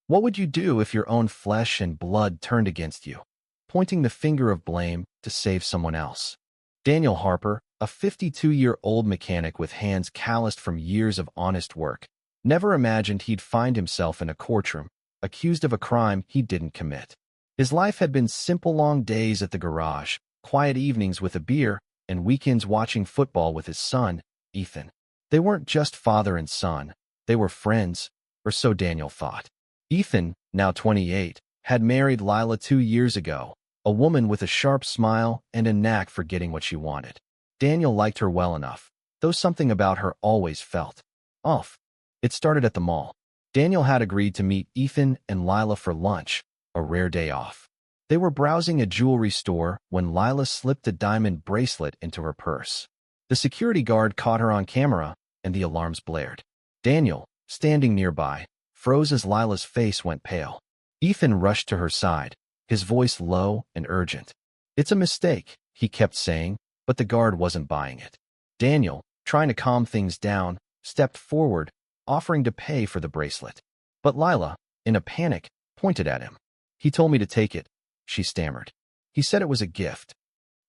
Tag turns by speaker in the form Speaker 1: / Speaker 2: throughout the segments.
Speaker 1: What would you do if your own flesh and blood turned against you, pointing the finger of blame to save someone else? Daniel Harper, a 52-year-old mechanic with hands calloused from years of honest work, never imagined he'd find himself in a courtroom, accused of a crime he didn't commit. His life had been simple long days at the garage, quiet evenings with a beer, and weekends watching football with his son, Ethan. They weren't just father and son, they were friends, or so Daniel thought. Ethan, now 28, had married Lila 2 years ago, a woman with a sharp smile and a knack for getting what she wanted. Daniel liked her well enough, though something about her always felt off. It started at the mall. Daniel had agreed to meet Ethan and Lila for lunch, a rare day off. They were browsing a jewelry store when Lila slipped a diamond bracelet into her purse. The security guard caught her on camera, and the alarms blared. Daniel, standing nearby, froze as Lila's face went pale. Ethan rushed to her side, his voice low and urgent. "It's a mistake," he kept saying, but the guard wasn't buying it. Daniel, trying to calm things down, stepped forward, offering to pay for the bracelet. But Lila, in a panic, pointed at him. "He told me to take it," she stammered. "He said it was a gift."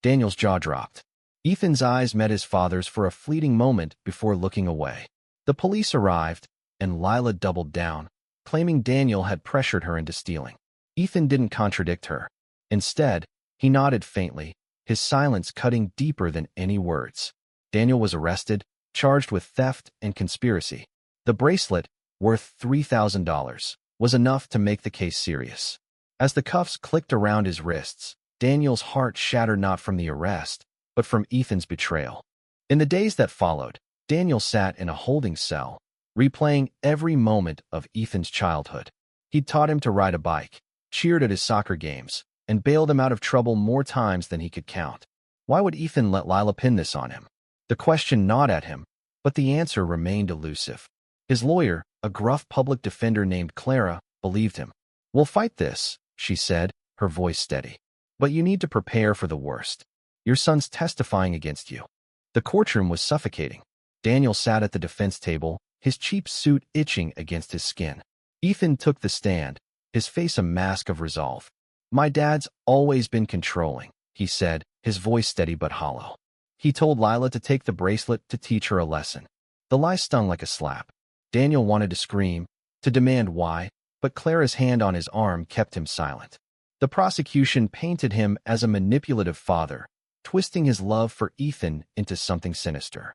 Speaker 1: Daniel's jaw dropped. Ethan's eyes met his father's for a fleeting moment before looking away. The police arrived, and Lila doubled down, claiming Daniel had pressured her into stealing. Ethan didn't contradict her. Instead, he nodded faintly, his silence cutting deeper than any words. Daniel was arrested, charged with theft and conspiracy. The bracelet, worth $3,000, was enough to make the case serious. As the cuffs clicked around his wrists, Daniel's heart shattered not from the arrest, but from Ethan's betrayal. In the days that followed, Daniel sat in a holding cell, replaying every moment of Ethan's childhood. He'd taught him to ride a bike, cheered at his soccer games, and bailed him out of trouble more times than he could count. Why would Ethan let Lila pin this on him? The question gnawed at him, but the answer remained elusive. His lawyer, a gruff public defender named Clara, believed him. "We'll fight this," she said, her voice steady. "But you need to prepare for the worst. Your son's testifying against you." The courtroom was suffocating. Daniel sat at the defense table, his cheap suit itching against his skin. Ethan took the stand, his face a mask of resolve. "My dad's always been controlling," he said, his voice steady but hollow. "He told Lila to take the bracelet to teach her a lesson." The lie stung like a slap. Daniel wanted to scream, to demand why, but Clara's hand on his arm kept him silent. The prosecution painted him as a manipulative father, twisting his love for Ethan into something sinister.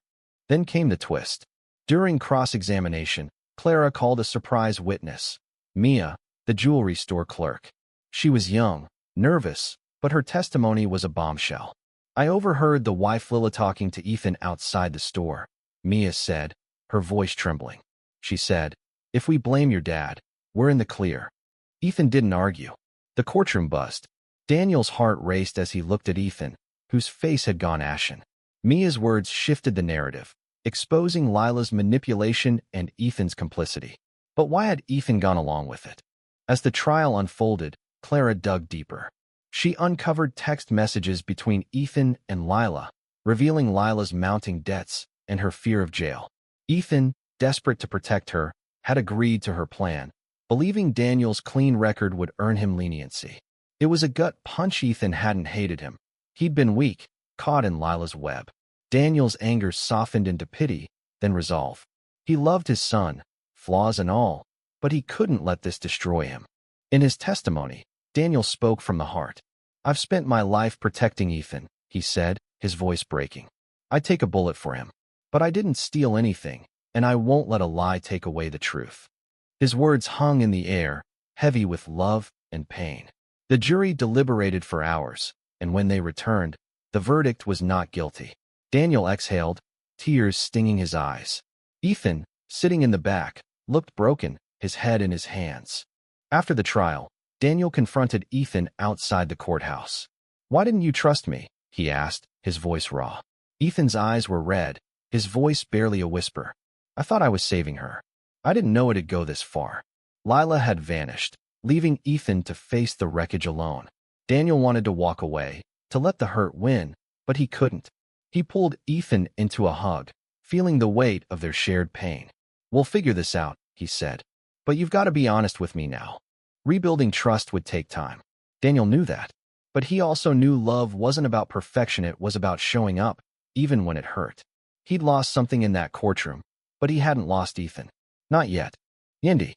Speaker 1: Then came the twist. During cross-examination, Clara called a surprise witness, Mia, the jewelry store clerk. She was young, nervous, but her testimony was a bombshell. "I overheard the wife Lila talking to Ethan outside the store," Mia said, her voice trembling. She said, "If we blame your dad, we're in the clear." Ethan didn't argue. The courtroom buzzed. Daniel's heart raced as he looked at Ethan, whose face had gone ashen. Mia's words shifted the narrative, exposing Lila's manipulation and Ethan's complicity. But why had Ethan gone along with it? As the trial unfolded, Clara dug deeper. She uncovered text messages between Ethan and Lila, revealing Lila's mounting debts and her fear of jail. Ethan, desperate to protect her, had agreed to her plan, believing Daniel's clean record would earn him leniency. It was a gut punch. Ethan hadn't hated him. He'd been weak, caught in Lila's web. Daniel's anger softened into pity, then resolve. He loved his son, flaws and all, but he couldn't let this destroy him. In his testimony, Daniel spoke from the heart. "I've spent my life protecting Ethan," he said, his voice breaking. "I'd take a bullet for him. But I didn't steal anything, and I won't let a lie take away the truth." His words hung in the air, heavy with love and pain. The jury deliberated for hours, and when they returned, the verdict was not guilty. Daniel exhaled, tears stinging his eyes. Ethan, sitting in the back, looked broken, his head in his hands. After the trial, Daniel confronted Ethan outside the courthouse. "Why didn't you trust me?" he asked, his voice raw. Ethan's eyes were red, his voice barely a whisper. "I thought I was saving her. I didn't know it'd go this far." Lila had vanished, leaving Ethan to face the wreckage alone. Daniel wanted to walk away, to let the hurt win, but he couldn't. He pulled Ethan into a hug, feeling the weight of their shared pain. "We'll figure this out," he said. But you've got to be honest with me now. Rebuilding trust would take time. Daniel knew that. But he also knew love wasn't about perfection, it was about showing up, even when it hurt. He'd lost something in that courtroom, but he hadn't lost Ethan. Not yet. Yendi,